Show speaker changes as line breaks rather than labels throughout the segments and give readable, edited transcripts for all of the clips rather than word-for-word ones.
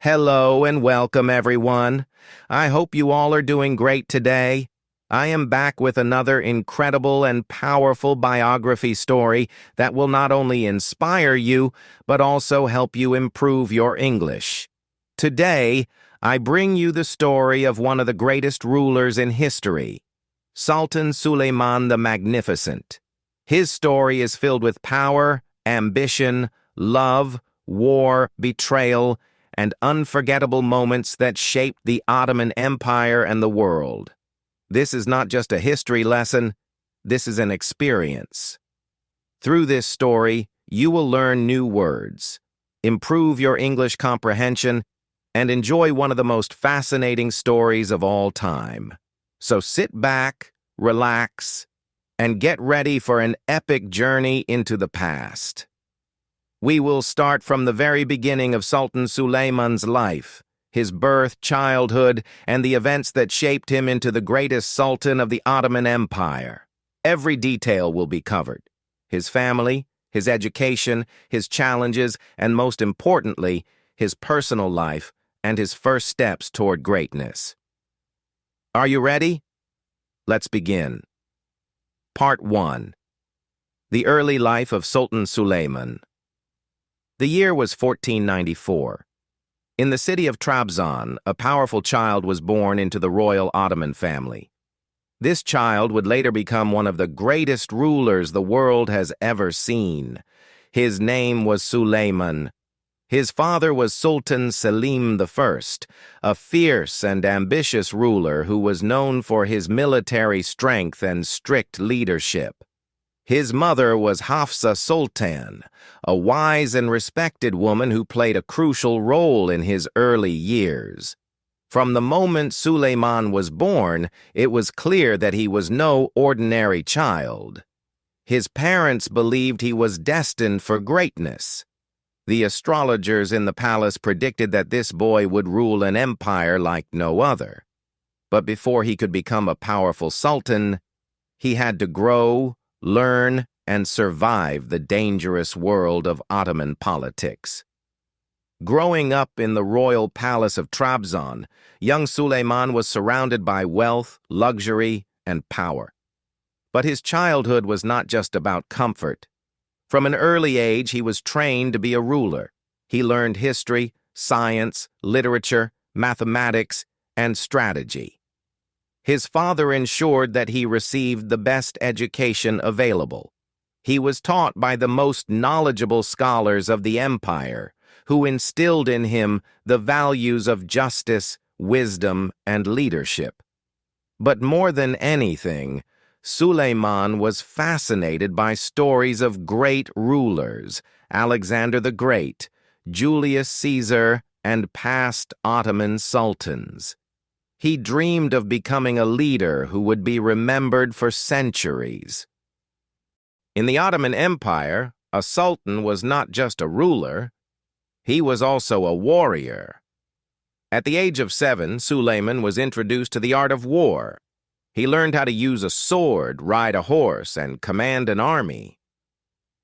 Hello and welcome, everyone. I hope you all are doing great today. I am back with another incredible and powerful biography story that will not only inspire you, but also help you improve your English. Today, I bring you the story of one of the greatest rulers in history, Sultan Suleiman the Magnificent. His story is filled with power, ambition, love, war, betrayal, and unforgettable moments that shaped the Ottoman Empire and the world. This is not just a history lesson, this is an experience. Through this story, you will learn new words, improve your English comprehension, and enjoy one of the most fascinating stories of all time. So sit back, relax, and get ready for an epic journey into the past. We will start from the very beginning of Sultan Suleiman's life, his birth, childhood, and the events that shaped him into the greatest sultan of the Ottoman Empire. Every detail will be covered: his family, his education, his challenges, and most importantly, his personal life and his first steps toward greatness. Are you ready? Let's begin. Part 1. The early life of Sultan Suleiman. The year was 1494. In the city of Trabzon, a powerful child was born into the royal Ottoman family. This child would later become one of the greatest rulers the world has ever seen. His name was Suleiman. His father was Sultan Selim I, a fierce and ambitious ruler who was known for his military strength and strict leadership. His mother was Hafsa Sultan, a wise and respected woman who played a crucial role in his early years. From the moment Suleiman was born, it was clear that he was no ordinary child. His parents believed he was destined for greatness. The astrologers in the palace predicted that this boy would rule an empire like no other. But before he could become a powerful sultan, he had to grow, learn, and survive the dangerous world of Ottoman politics. Growing up in the royal palace of Trabzon, young Suleiman was surrounded by wealth, luxury, and power. But his childhood was not just about comfort. From an early age, he was trained to be a ruler. He learned history, science, literature, mathematics, and strategy. His father ensured that he received the best education available. He was taught by the most knowledgeable scholars of the empire, who instilled in him the values of justice, wisdom, and leadership. But more than anything, Suleiman was fascinated by stories of great rulers: Alexander the Great, Julius Caesar, and past Ottoman sultans. He dreamed of becoming a leader who would be remembered for centuries. In the Ottoman Empire, a sultan was not just a ruler, he was also a warrior. At the age of 7, Suleiman was introduced to the art of war. He learned how to use a sword, ride a horse, and command an army.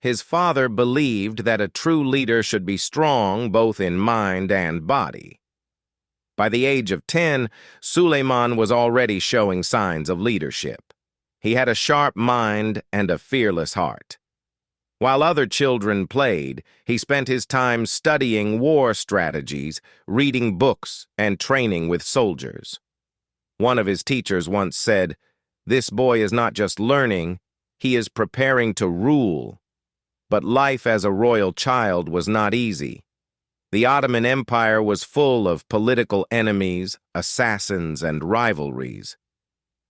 His father believed that a true leader should be strong both in mind and body. By the age of 10, Suleiman was already showing signs of leadership. He had a sharp mind and a fearless heart. While other children played, he spent his time studying war strategies, reading books, and training with soldiers. One of his teachers once said, "This boy is not just learning, he is preparing to rule." But life as a royal child was not easy. The Ottoman Empire was full of political enemies, assassins, and rivalries.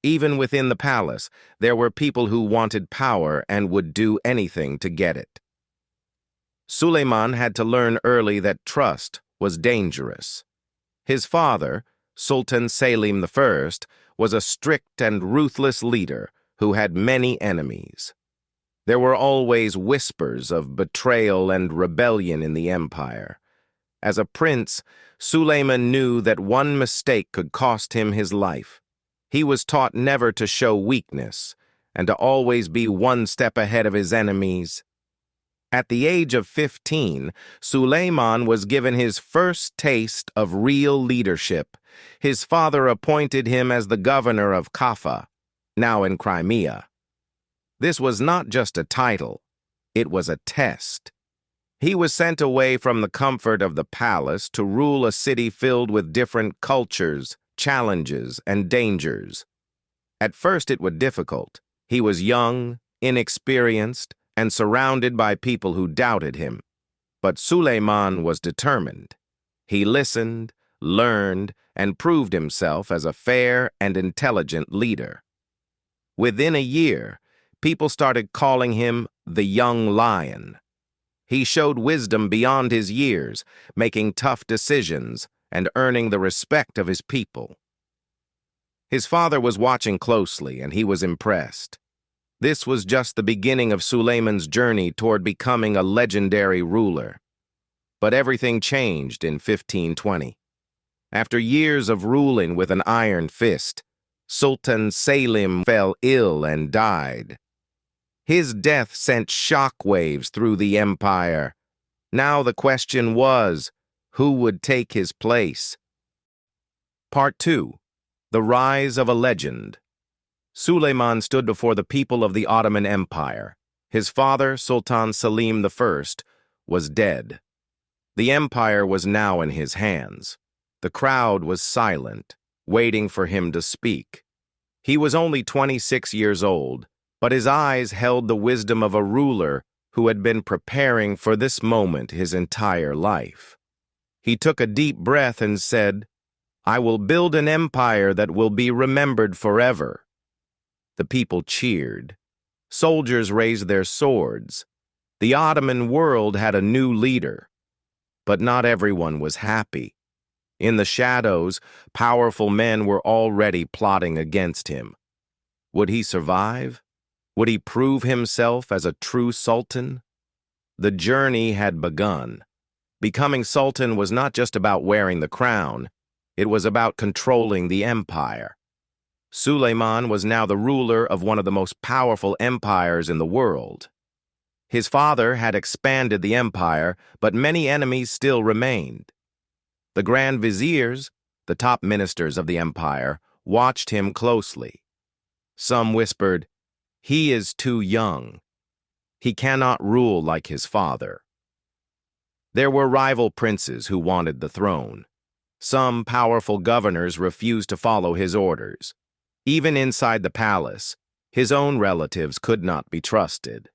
Even within the palace, there were people who wanted power and would do anything to get it. Suleiman had to learn early that trust was dangerous. His father, Sultan Selim I, was a strict and ruthless leader who had many enemies. There were always whispers of betrayal and rebellion in the empire. As a prince, Suleiman knew that one mistake could cost him his life. He was taught never to show weakness and to always be one step ahead of his enemies. At the age of 15, Suleiman was given his first taste of real leadership. His father appointed him as the governor of Kaffa, now in Crimea. This was not just a title, it was a test. He was sent away from the comfort of the palace to rule a city filled with different cultures, challenges, and dangers. At first it was difficult. He was young, inexperienced, and surrounded by people who doubted him. But Suleiman was determined. He listened, learned, and proved himself as a fair and intelligent leader. Within a year, people started calling him the Young Lion. He showed wisdom beyond his years, making tough decisions and earning the respect of his people. His father was watching closely, and he was impressed. This was just the beginning of Suleiman's journey toward becoming a legendary ruler. But everything changed in 1520. After years of ruling with an iron fist, Sultan Suleiman fell ill and died. His death sent shockwaves through the empire. Now the question was, who would take his place? Part 2. The Rise of a Legend. Suleiman stood before the people of the Ottoman Empire. His father, Sultan Suleiman I, was dead. The empire was now in his hands. The crowd was silent, waiting for him to speak. He was only 26 years old, but his eyes held the wisdom of a ruler who had been preparing for this moment his entire life. He took a deep breath and said, "I will build an empire that will be remembered forever." The people cheered. Soldiers raised their swords. The Ottoman world had a new leader. But not everyone was happy. In the shadows, powerful men were already plotting against him. Would he survive? Would he prove himself as a true sultan? The journey had begun. Becoming sultan was not just about wearing the crown. It was about controlling the empire. Suleiman was now the ruler of one of the most powerful empires in the world. His father had expanded the empire, but many enemies still remained. The Grand Viziers, the top ministers of the empire, watched him closely. Some whispered, "He is too young. He cannot rule like his father." There were rival princes who wanted the throne. Some powerful governors refused to follow his orders. Even inside the palace, his own relatives could not be trusted.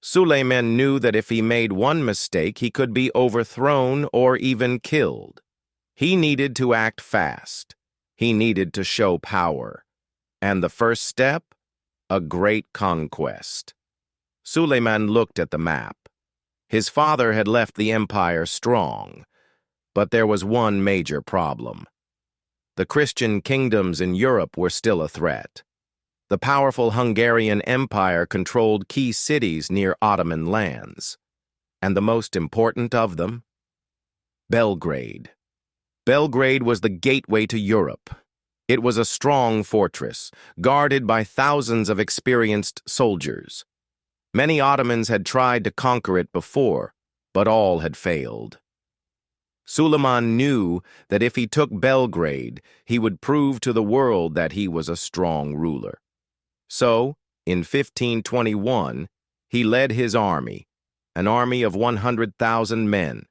Suleiman knew that if he made one mistake, he could be overthrown or even killed. He needed to act fast. He needed to show power. And the first step? A great conquest. Suleiman looked at the map. His father had left the empire strong, but there was one major problem. The Christian kingdoms in Europe were still a threat. The powerful Hungarian Empire controlled key cities near Ottoman lands. And the most important of them? Belgrade. Belgrade was the gateway to Europe. It was a strong fortress, guarded by thousands of experienced soldiers. Many Ottomans had tried to conquer it before, but all had failed. Suleiman knew that if he took Belgrade, he would prove to the world that he was a strong ruler. So, in 1521, he led his army, an army of 100,000 men.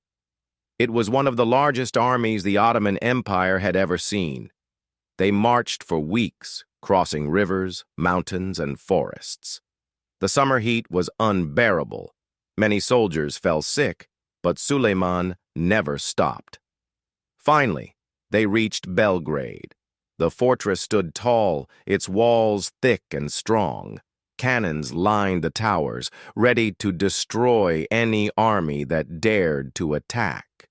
It was one of the largest armies the Ottoman Empire had ever seen. They marched for weeks, crossing rivers, mountains, and forests. The summer heat was unbearable. Many soldiers fell sick, but Suleiman never stopped. Finally, they reached Belgrade. The fortress stood tall, its walls thick and strong. Cannons lined the towers, ready to destroy any army that dared to attack.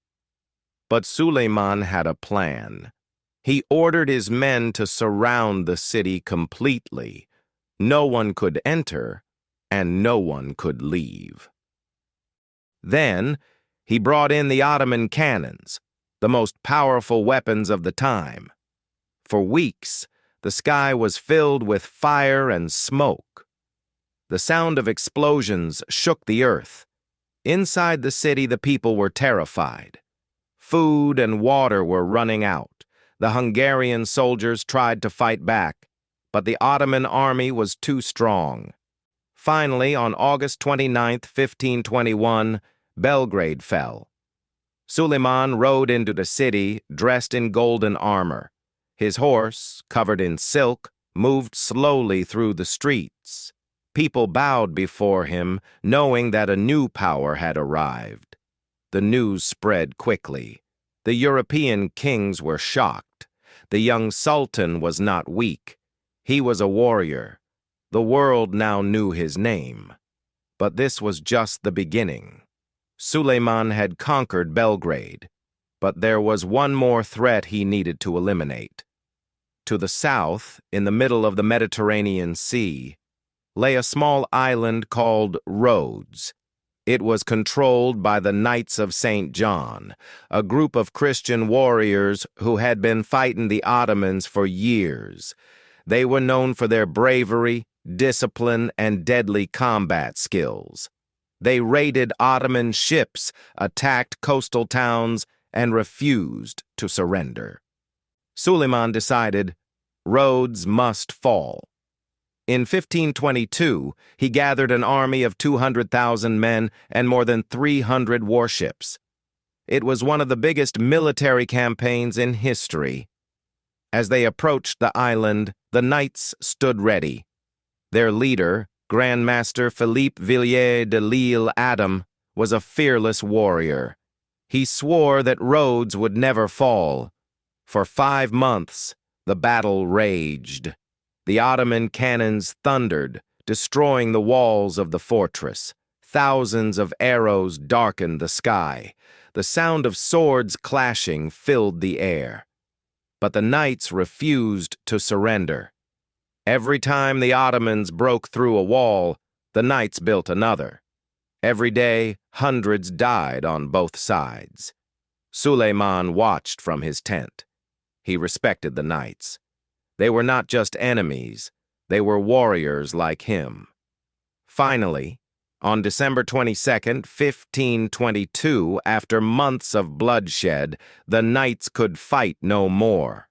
But Suleiman had a plan. He ordered his men to surround the city completely. No one could enter, and no one could leave. Then, he brought in the Ottoman cannons, the most powerful weapons of the time. For weeks, the sky was filled with fire and smoke. The sound of explosions shook the earth. Inside the city, the people were terrified. Food and water were running out. The Hungarian soldiers tried to fight back, but the Ottoman army was too strong. Finally, on August 29, 1521, Belgrade fell. Suleiman rode into the city, dressed in golden armor. His horse, covered in silk, moved slowly through the streets. People bowed before him, knowing that a new power had arrived. The news spread quickly. The European kings were shocked. The young sultan was not weak. He was a warrior. The world now knew his name. But this was just the beginning. Suleiman had conquered Belgrade, but there was one more threat he needed to eliminate. To the south, in the middle of the Mediterranean Sea, lay a small island called Rhodes. It was controlled by the Knights of St. John, a group of Christian warriors who had been fighting the Ottomans for years. They were known for their bravery, discipline, and deadly combat skills. They raided Ottoman ships, attacked coastal towns, and refused to surrender. Suleiman decided Rhodes must fall. In 1522, he gathered an army of 200,000 men and more than 300 warships. It was one of the biggest military campaigns in history. As they approached the island, the knights stood ready. Their leader, Grand Master Philippe Villiers de l'Isle Adam, was a fearless warrior. He swore that Rhodes would never fall. For 5 months, the battle raged. The Ottoman cannons thundered, destroying the walls of the fortress. Thousands of arrows darkened the sky. The sound of swords clashing filled the air. But the knights refused to surrender. Every time the Ottomans broke through a wall, the knights built another. Every day, hundreds died on both sides. Suleiman watched from his tent. He respected the knights. They were not just enemies, they were warriors like him. Finally, on December 22, 1522, after months of bloodshed, the knights could fight no more.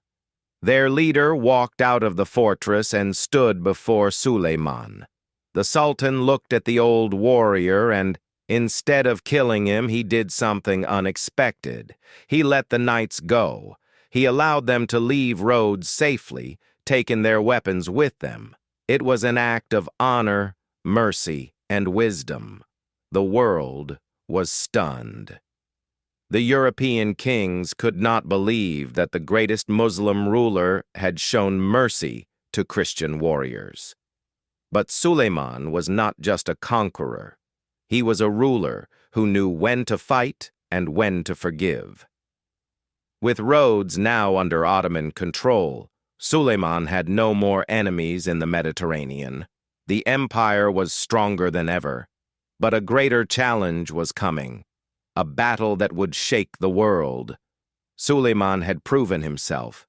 Their leader walked out of the fortress and stood before Suleiman. The Sultan looked at the old warrior and, instead of killing him, he did something unexpected. He let the knights go. He allowed them to leave Rhodes safely, taking their weapons with them. It was an act of honor, mercy, and wisdom. The world was stunned. The European kings could not believe that the greatest Muslim ruler had shown mercy to Christian warriors. But Suleiman was not just a conqueror. He was a ruler who knew when to fight and when to forgive. With Rhodes now under Ottoman control, Suleiman had no more enemies in the Mediterranean. The empire was stronger than ever, but a greater challenge was coming, a battle that would shake the world. Suleiman had proven himself.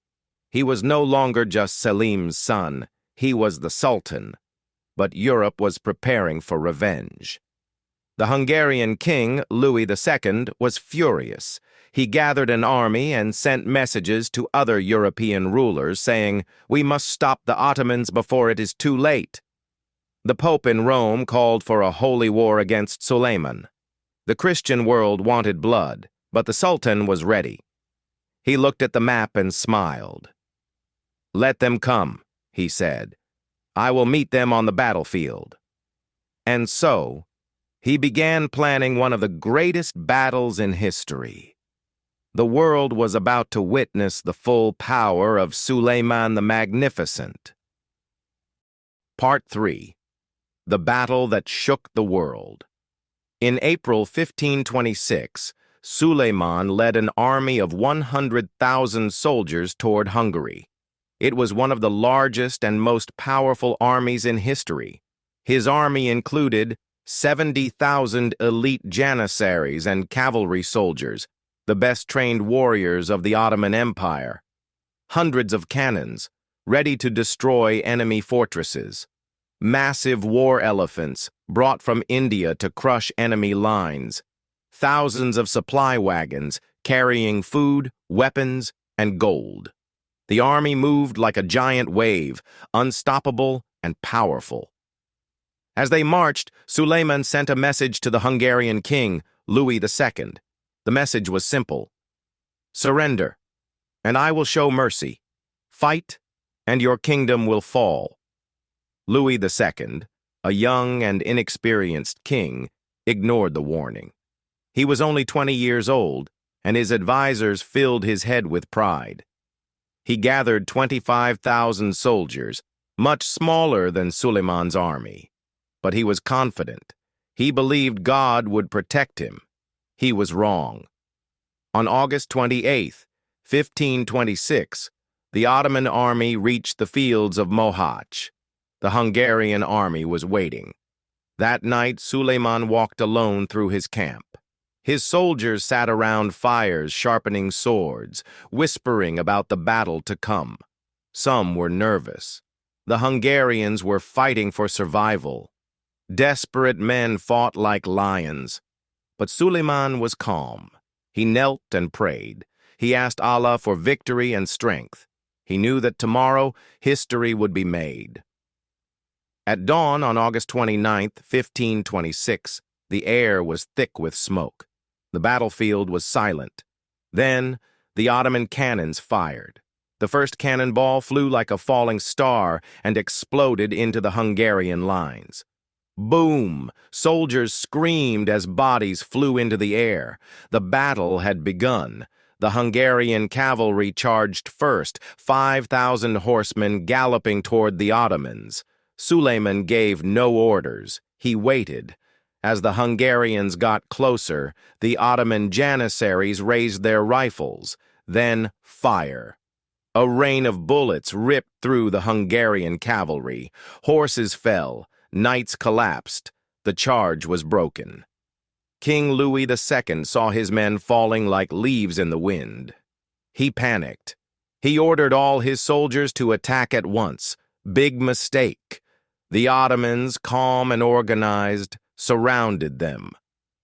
He was no longer just Selim's son, he was the Sultan, but Europe was preparing for revenge. The Hungarian king, Louis II, was furious. He gathered an army and sent messages to other European rulers saying, "We must stop the Ottomans before it is too late." The Pope in Rome called for a holy war against Suleiman. The Christian world wanted blood, but the Sultan was ready. He looked at the map and smiled. "Let them come," he said. "I will meet them on the battlefield." And so, he began planning one of the greatest battles in history. The world was about to witness the full power of Suleiman the Magnificent. Part 3. The Battle That Shook the World. In April 1526, Suleiman led an army of 100,000 soldiers toward Hungary. It was one of the largest and most powerful armies in history. His army included 70,000 elite janissaries and cavalry soldiers, the best-trained warriors of the Ottoman Empire, hundreds of cannons, ready to destroy enemy fortresses, massive war elephants, brought from India to crush enemy lines. Thousands of supply wagons carrying food, weapons, and gold. The army moved like a giant wave, unstoppable and powerful. As they marched, Suleiman sent a message to the Hungarian king, Louis II. The message was simple. Surrender, and I will show mercy. Fight, and your kingdom will fall. Louis II, a young and inexperienced king, ignored the warning. He was only 20 years old, and his advisors filled his head with pride. He gathered 25,000 soldiers, much smaller than Suleiman's army. But he was confident. He believed God would protect him. He was wrong. On August 28, 1526, the Ottoman army reached the fields of Mohacs. The Hungarian army was waiting. That night, Suleiman walked alone through his camp. His soldiers sat around fires sharpening swords, whispering about the battle to come. Some were nervous. The Hungarians were fighting for survival. Desperate men fought like lions. But Suleiman was calm. He knelt and prayed. He asked Allah for victory and strength. He knew that tomorrow history would be made. At dawn on August 29, 1526, the air was thick with smoke. The battlefield was silent. Then, the Ottoman cannons fired. The first cannonball flew like a falling star and exploded into the Hungarian lines. Boom! Soldiers screamed as bodies flew into the air. The battle had begun. The Hungarian cavalry charged first, 5,000 horsemen galloping toward the Ottomans. Suleiman gave no orders. He waited. As the Hungarians got closer, the Ottoman janissaries raised their rifles. Then fire. A rain of bullets ripped through the Hungarian cavalry. Horses fell. Knights collapsed. The charge was broken. King Louis II saw his men falling like leaves in the wind. He panicked. He ordered all his soldiers to attack at once. Big mistake. The Ottomans, calm and organized, surrounded them.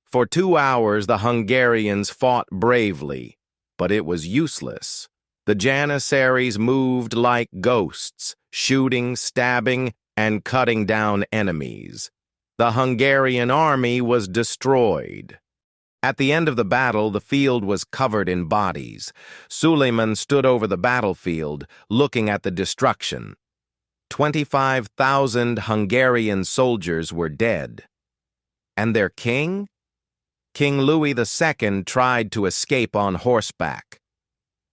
For 2 hours, the Hungarians fought bravely, but it was useless. The janissaries moved like ghosts, shooting, stabbing, and cutting down enemies. The Hungarian army was destroyed. At the end of the battle, the field was covered in bodies. Suleiman stood over the battlefield, looking at the destruction. 25,000 Hungarian soldiers were dead. And their king? King Louis II tried to escape on horseback.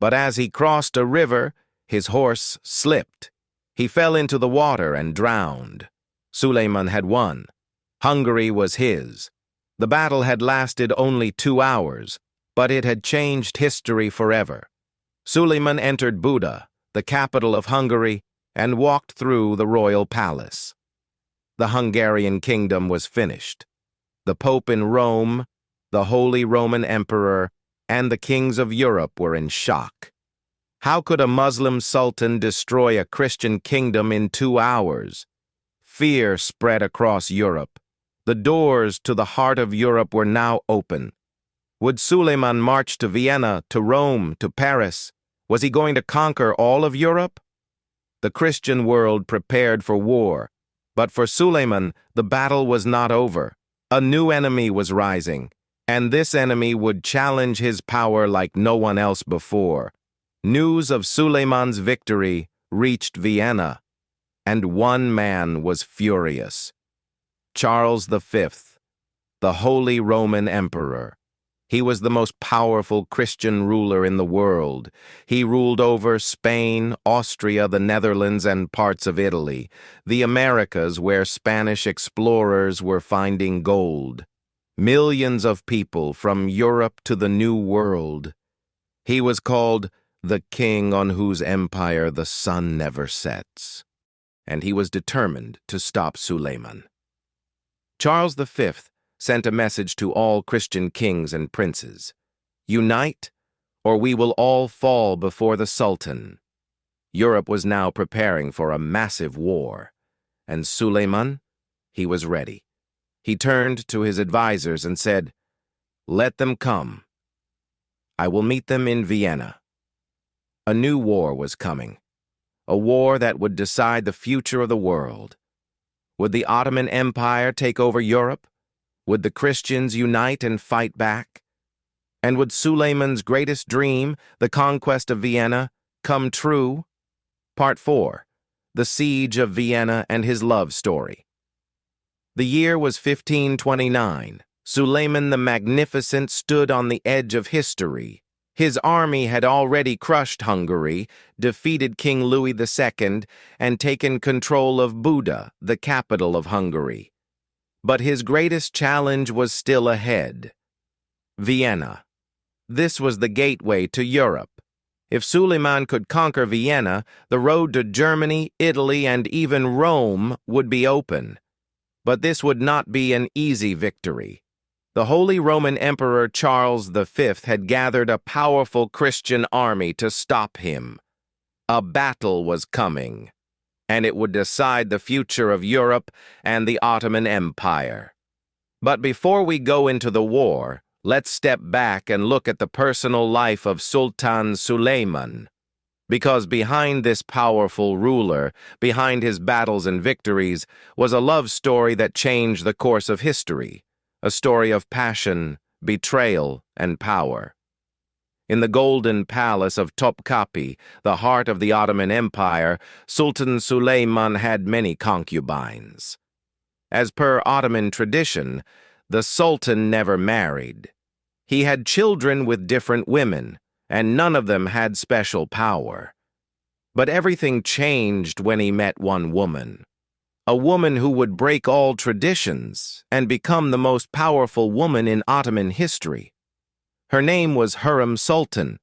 But as he crossed a river, his horse slipped. He fell into the water and drowned. Suleiman had won. Hungary was his. The battle had lasted only 2 hours, but it had changed history forever. Suleiman entered Buda, the capital of Hungary, and walked through the royal palace. The Hungarian kingdom was finished. The Pope in Rome, the Holy Roman Emperor, and the kings of Europe were in shock. How could a Muslim sultan destroy a Christian kingdom in 2 hours? Fear spread across Europe. The doors to the heart of Europe were now open. Would Suleiman march to Vienna, to Rome, to Paris? Was he going to conquer all of Europe? The Christian world prepared for war, but for Suleiman, the battle was not over. A new enemy was rising, and this enemy would challenge his power like no one else before. News of Suleiman's victory reached Vienna, and one man was furious. Charles V, the Holy Roman Emperor. He was the most powerful Christian ruler in the world. He ruled over Spain, Austria, the Netherlands, and parts of Italy, the Americas where Spanish explorers were finding gold. Millions of people from Europe to the New World. He was called the king on whose empire the sun never sets. And he was determined to stop Suleiman. Charles V sent a message to all Christian kings and princes. Unite, or we will all fall before the Sultan. Europe was now preparing for a massive war, and Suleiman, he was ready. He turned to his advisors and said, "Let them come. I will meet them in Vienna." A new war was coming, a war that would decide the future of the world. Would the Ottoman Empire take over Europe? Would the Christians unite and fight back? And would Suleiman's greatest dream, the conquest of Vienna, come true? Part 4. The Siege of Vienna and His Love Story. The year was 1529. Suleiman the Magnificent stood on the edge of history. His army had already crushed Hungary, defeated King Louis II, and taken control of Buda, the capital of Hungary. But his greatest challenge was still ahead. Vienna. This was the gateway to Europe. If Suleiman could conquer Vienna, the road to Germany, Italy, and even Rome would be open. But this would not be an easy victory. The Holy Roman Emperor Charles V had gathered a powerful Christian army to stop him. A battle was coming, and it would decide the future of Europe and the Ottoman Empire. But before we go into the war, let's step back and look at the personal life of Sultan Suleiman. Because behind this powerful ruler, behind his battles and victories, was a love story that changed the course of history. A story of passion, betrayal, and power. In the golden palace of Topkapi, the heart of the Ottoman Empire, Sultan Suleiman had many concubines. As per Ottoman tradition, the Sultan never married. He had children with different women, and none of them had special power. But everything changed when he met one woman. A woman who would break all traditions and become the most powerful woman in Ottoman history. Her name was Hurrem Sultan,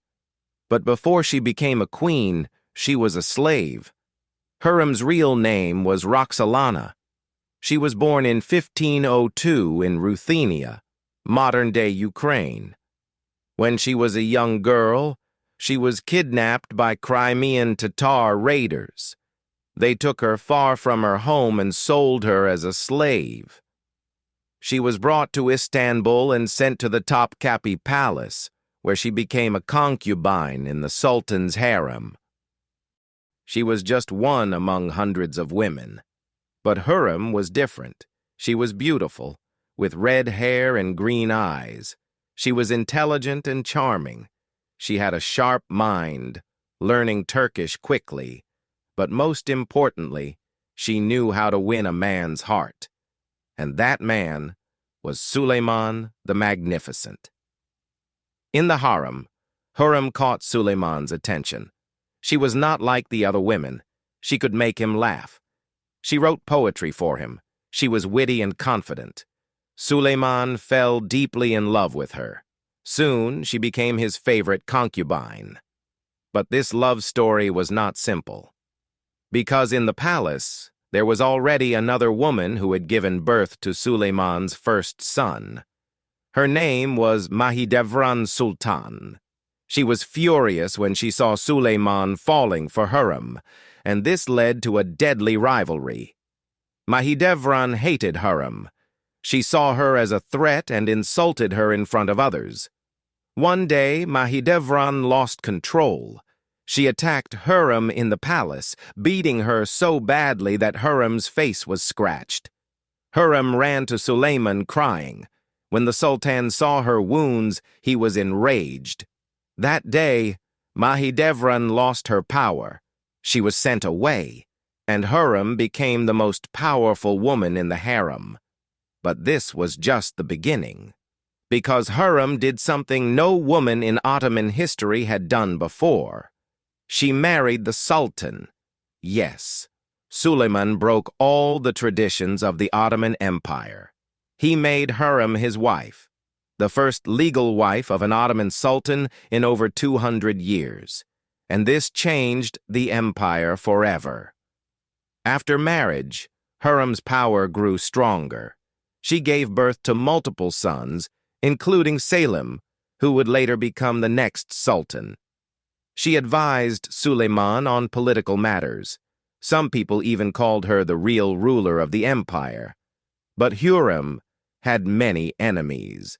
but before she became a queen, she was a slave. Hurrem's real name was Roxolana. She was born in 1502 in Ruthenia, modern-day Ukraine. When she was a young girl, she was kidnapped by Crimean Tatar raiders. They took her far from her home and sold her as a slave. She was brought to Istanbul and sent to the Topkapi Palace, where she became a concubine in the Sultan's harem. She was just one among hundreds of women. But Hurrem was different. She was beautiful, with red hair and green eyes. She was intelligent and charming. She had a sharp mind, learning Turkish quickly. But most importantly, she knew how to win a man's heart. And that man was Suleiman the Magnificent. In the harem, Hurrem caught Suleiman's attention. She was not like the other women. She could make him laugh. She wrote poetry for him. She was witty and confident. Suleiman fell deeply in love with her. Soon, she became his favorite concubine. But this love story was not simple. Because in the palace, there was already another woman who had given birth to Suleiman's first son. Her name was Mahidevran Sultan. She was furious when she saw Suleiman falling for Hurrem, and this led to a deadly rivalry. Mahidevran hated Hurrem. She saw her as a threat and insulted her in front of others. One day, Mahidevran lost control. She attacked Hurrem in the palace, beating her so badly that Hurrem's face was scratched. Hurrem ran to Suleiman crying. When the Sultan saw her wounds, he was enraged. That day, Mahidevran lost her power. She was sent away, and Hurrem became the most powerful woman in the harem. But this was just the beginning. Because Hurrem did something no woman in Ottoman history had done before. She married the Sultan. Yes, Suleiman broke all the traditions of the Ottoman Empire. He made Hurrem his wife, the first legal wife of an Ottoman Sultan in over 200 years. And this changed the empire forever. After marriage, Hurrem's power grew stronger. She gave birth to multiple sons, including Selim, who would later become the next sultan. She advised Suleiman on political matters. Some people even called her the real ruler of the empire. But Hurrem had many enemies.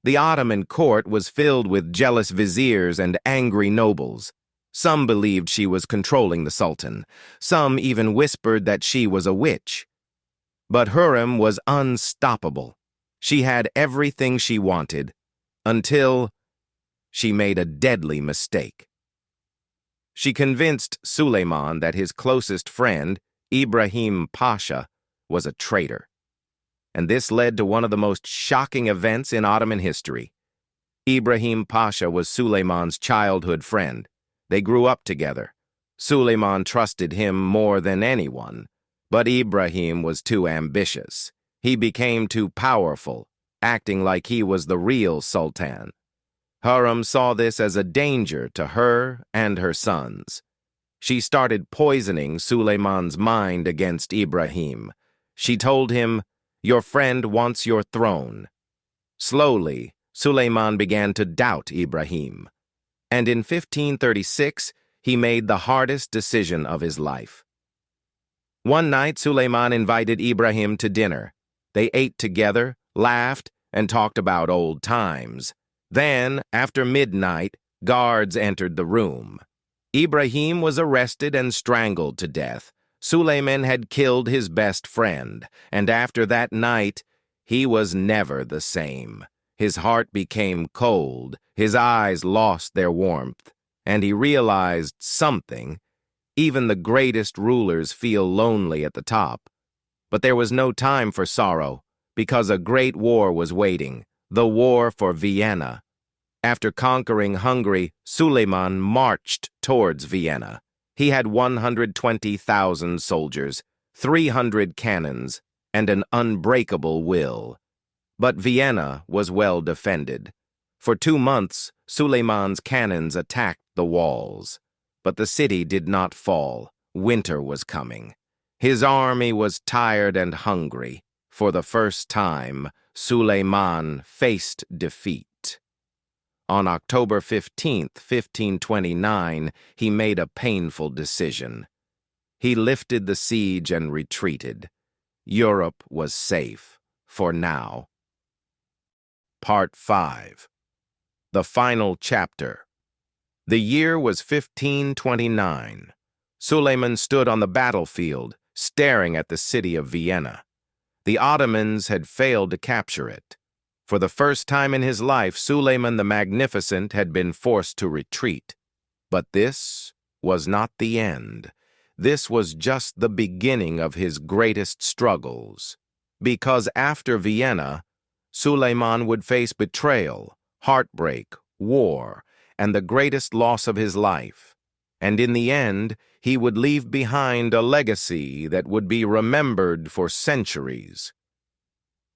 The Ottoman court was filled with jealous viziers and angry nobles. Some believed she was controlling the Sultan. Some even whispered that she was a witch. But Hürrem was unstoppable. She had everything she wanted, until she made a deadly mistake. She convinced Suleiman that his closest friend, Ibrahim Pasha, was a traitor. And this led to one of the most shocking events in Ottoman history. Ibrahim Pasha was Suleiman's childhood friend. They grew up together. Suleiman trusted him more than anyone, but Ibrahim was too ambitious. He became too powerful, acting like he was the real sultan. Hürrem saw this as a danger to her and her sons. She started poisoning Suleiman's mind against Ibrahim. She told him, "Your friend wants your throne." Slowly, Suleiman began to doubt Ibrahim. And in 1536, he made the hardest decision of his life. One night, Suleiman invited Ibrahim to dinner. They ate together, laughed, and talked about old times. Then, after midnight, guards entered the room. Ibrahim was arrested and strangled to death. Suleiman had killed his best friend, and after that night, he was never the same. His heart became cold, his eyes lost their warmth, and he realized something. Even the greatest rulers feel lonely at the top. But there was no time for sorrow, because a great war was waiting, the war for Vienna. After conquering Hungary, Suleiman marched towards Vienna. He had 120,000 soldiers, 300 cannons, and an unbreakable will. But Vienna was well defended. For 2 months, Suleiman's cannons attacked the walls. But the city did not fall. Winter was coming. His army was tired and hungry. For the first time, Suleiman faced defeat. On October 15, 1529, he made a painful decision. He lifted the siege and retreated. Europe was safe, for now. Part 5. The Final Chapter. The year was 1529. Suleiman stood on the battlefield, staring at the city of Vienna. The Ottomans had failed to capture it. For the first time in his life, Suleiman the Magnificent had been forced to retreat. But this was not the end. This was just the beginning of his greatest struggles. Because after Vienna, Suleiman would face betrayal, heartbreak, war, and the greatest loss of his life. And in the end, he would leave behind a legacy that would be remembered for centuries.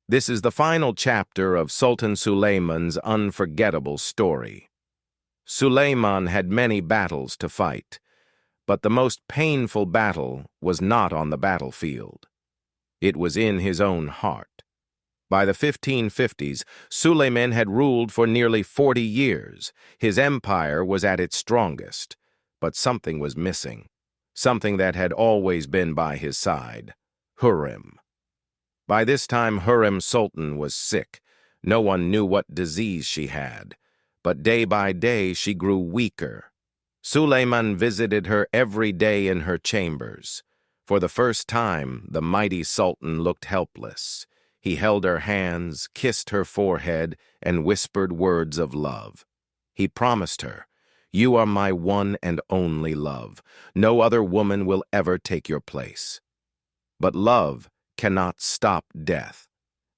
This is the final chapter of Sultan Suleiman's unforgettable story. Suleiman had many battles to fight, but the most painful battle was not on the battlefield. It was in his own heart. By the 1550s, Suleiman had ruled for nearly 40 years. His empire was at its strongest, but something was missing, something that had always been by his side: Hürrem. By this time, Hürrem Sultan was sick. No one knew what disease she had, but day by day she grew weaker. Suleiman visited her every day in her chambers. For the first time, the mighty Sultan looked helpless. He held her hands, kissed her forehead, and whispered words of love. He promised her, "You are my one and only love. No other woman will ever take your place." But love cannot stop death.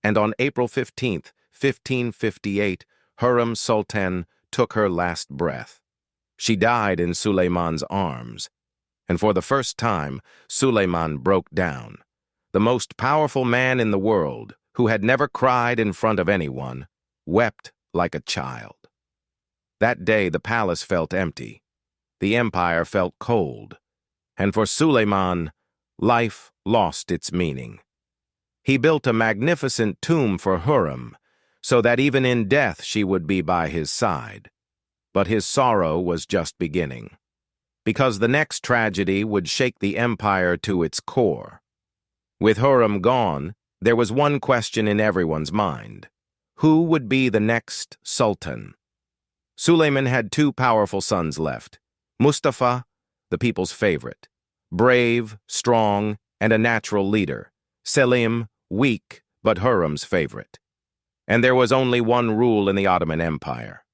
And on April 15th, 1558, Hürrem Sultan took her last breath. She died in Suleiman's arms. And for the first time, Suleiman broke down. The most powerful man in the world, who had never cried in front of anyone, wept like a child. That day the palace felt empty. The empire felt cold. And for Suleiman, life lost its meaning. He built a magnificent tomb for Hürrem, so that even in death she would be by his side. But his sorrow was just beginning, because the next tragedy would shake the empire to its core. With Hürrem gone, There was one question in everyone's mind. Who would be the next sultan? Suleiman had two powerful sons left. Mustafa, the people's favorite, brave, strong, and a natural leader. Selim, weak, but Hurrem's favorite. And there was only one rule in the Ottoman Empire.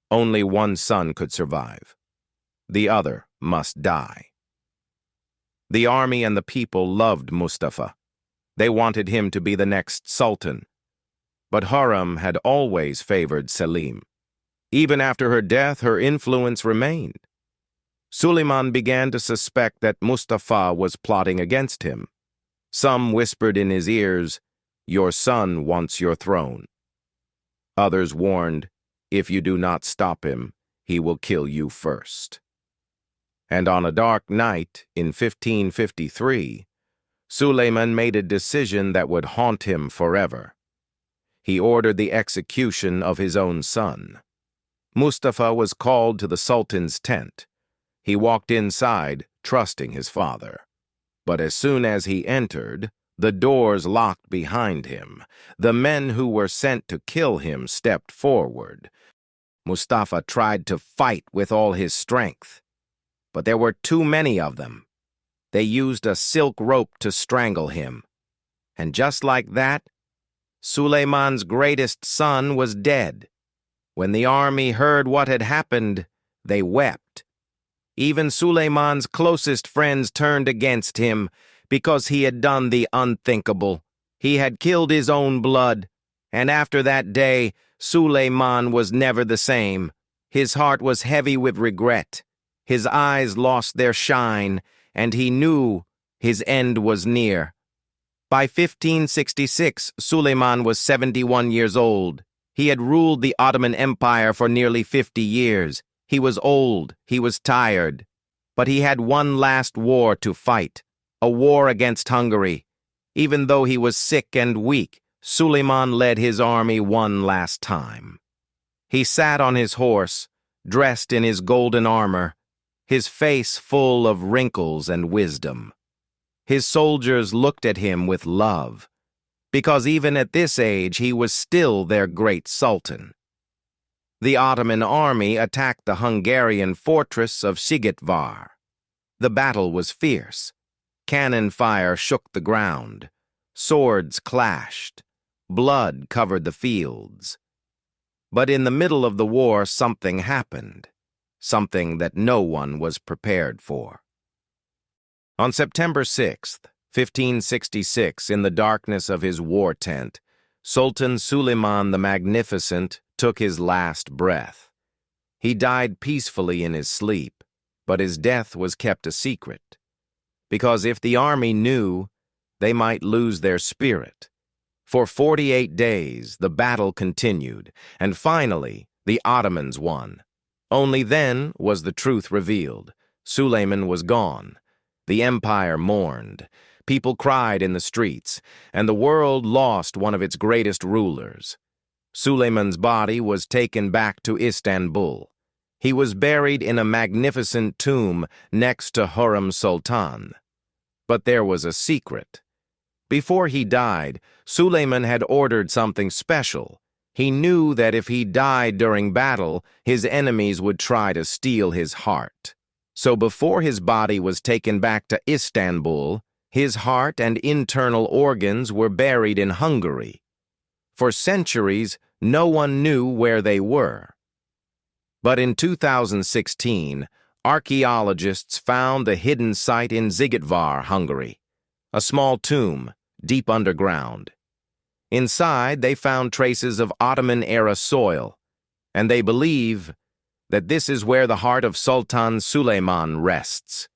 Only one son could survive. The other must die. The army and the people loved Mustafa. They wanted him to be the next sultan. But Hurrem had always favored Selim. Even after her death, her influence remained. Suleiman began to suspect that Mustafa was plotting against him. Some whispered in his ears, "Your son wants your throne." Others warned, "If you do not stop him, he will kill you first." And on a dark night in 1553, Suleiman made a decision that would haunt him forever. He ordered the execution of his own son. Mustafa was called to the Sultan's tent. He walked inside, trusting his father. But as soon as he entered, the doors locked behind him. The men who were sent to kill him stepped forward. Mustafa tried to fight with all his strength, but there were too many of them. They used a silk rope to strangle him. And just like that, Suleiman's greatest son was dead. When the army heard what had happened, they wept. Even Suleiman's closest friends turned against him because he had done the unthinkable. He had killed his own blood, and after that day, Suleiman was never the same. His heart was heavy with regret. His eyes lost their shine, and he knew his end was near. By 1566, Suleiman was 71 years old. He had ruled the Ottoman Empire for nearly 50 years. He was old, he was tired, but he had one last war to fight, a war against Hungary. Even though he was sick and weak, Suleiman led his army one last time. He sat on his horse, dressed in his golden armor, his face full of wrinkles and wisdom. His soldiers looked at him with love, because even at this age he was still their great sultan. The Ottoman army attacked the Hungarian fortress of Szigetvar. The battle was fierce. Cannon fire shook the ground. Swords clashed. Blood covered the fields. But in the middle of the war, something happened. Something that no one was prepared for. On September 6th, 1566, in the darkness of his war tent, Sultan Suleiman the Magnificent took his last breath. He died peacefully in his sleep, but his death was kept a secret, because if the army knew, they might lose their spirit. For 48 days, the battle continued, and finally, the Ottomans won. Only then was the truth revealed. Suleiman was gone. The empire mourned. People cried in the streets, and the world lost one of its greatest rulers. Suleiman's body was taken back to Istanbul. He was buried in a magnificent tomb next to Hurrem Sultan. But there was a secret. Before he died, Suleiman had ordered something special. He knew that if he died during battle, his enemies would try to steal his heart. So before his body was taken back to Istanbul, his heart and internal organs were buried in Hungary. For centuries, no one knew where they were. But in 2016, archaeologists found the hidden site in Szigetvar, Hungary, a small tomb deep underground. Inside, they found traces of Ottoman-era soil, and they believe that this is where the heart of Sultan Suleiman rests.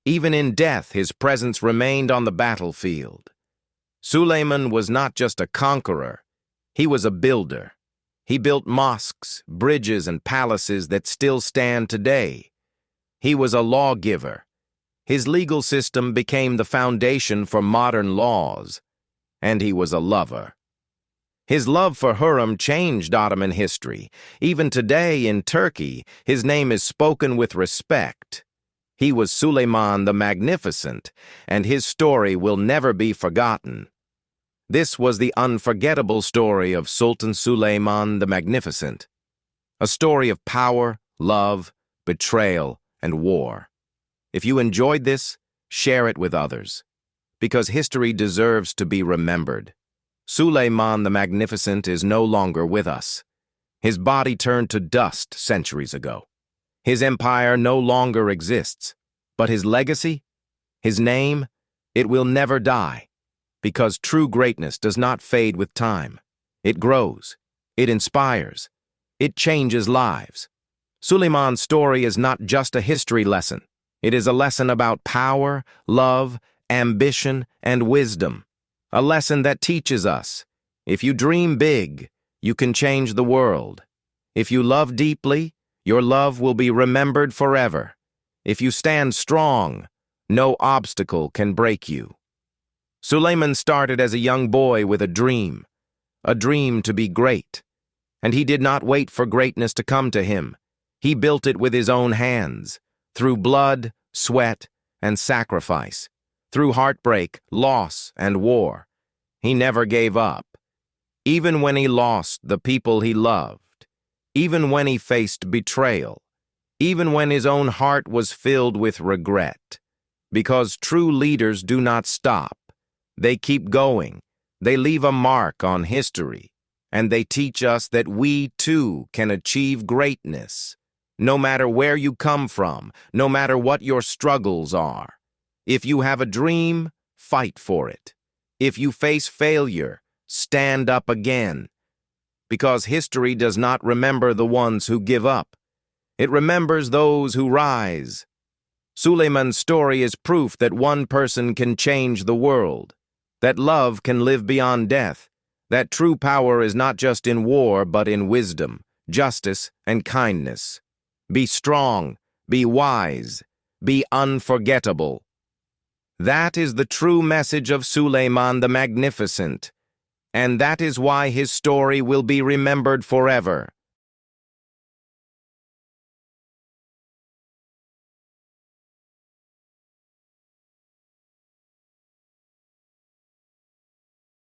Even in death, his presence remained on the battlefield. Suleiman was not just a conqueror, he was a builder. He built mosques, bridges, and palaces that still stand today. He was a lawgiver. His legal system became the foundation for modern laws, and he was a lover. His love for Hurrem changed Ottoman history. Even today in Turkey, his name is spoken with respect. He was Suleiman the Magnificent, and his story will never be forgotten. This was the unforgettable story of Sultan Suleiman the Magnificent, a story of power, love, betrayal, and war. If you enjoyed this, share it with others, because history deserves to be remembered. Suleiman the Magnificent is no longer with us. His body turned to dust centuries ago. His empire no longer exists, but his legacy, his name, it will never die, because true greatness does not fade with time. It grows, it inspires, it changes lives. Suleiman's story is not just a history lesson. It is a lesson about power, love, ambition, and wisdom. A lesson that teaches us, if you dream big, you can change the world. If you love deeply, your love will be remembered forever. If you stand strong, no obstacle can break you. Suleiman started as a young boy with a dream to be great. And he did not wait for greatness to come to him. He built it with his own hands, through blood, sweat, and sacrifice, through heartbreak, loss, and war. He never gave up. Even when he lost the people he loved, even when he faced betrayal, even when his own heart was filled with regret. Because true leaders do not stop. They keep going. They leave a mark on history. And they teach us that we, too, can achieve greatness. No matter where you come from, no matter what your struggles are. If you have a dream, fight for it. If you face failure, stand up again. Because history does not remember the ones who give up. It remembers those who rise. Suleiman's story is proof that one person can change the world, that love can live beyond death, that true power is not just in war but in wisdom, justice, and kindness. Be strong, be wise, be unforgettable. That is the true message of Suleiman the Magnificent, and that is why his story will be remembered forever.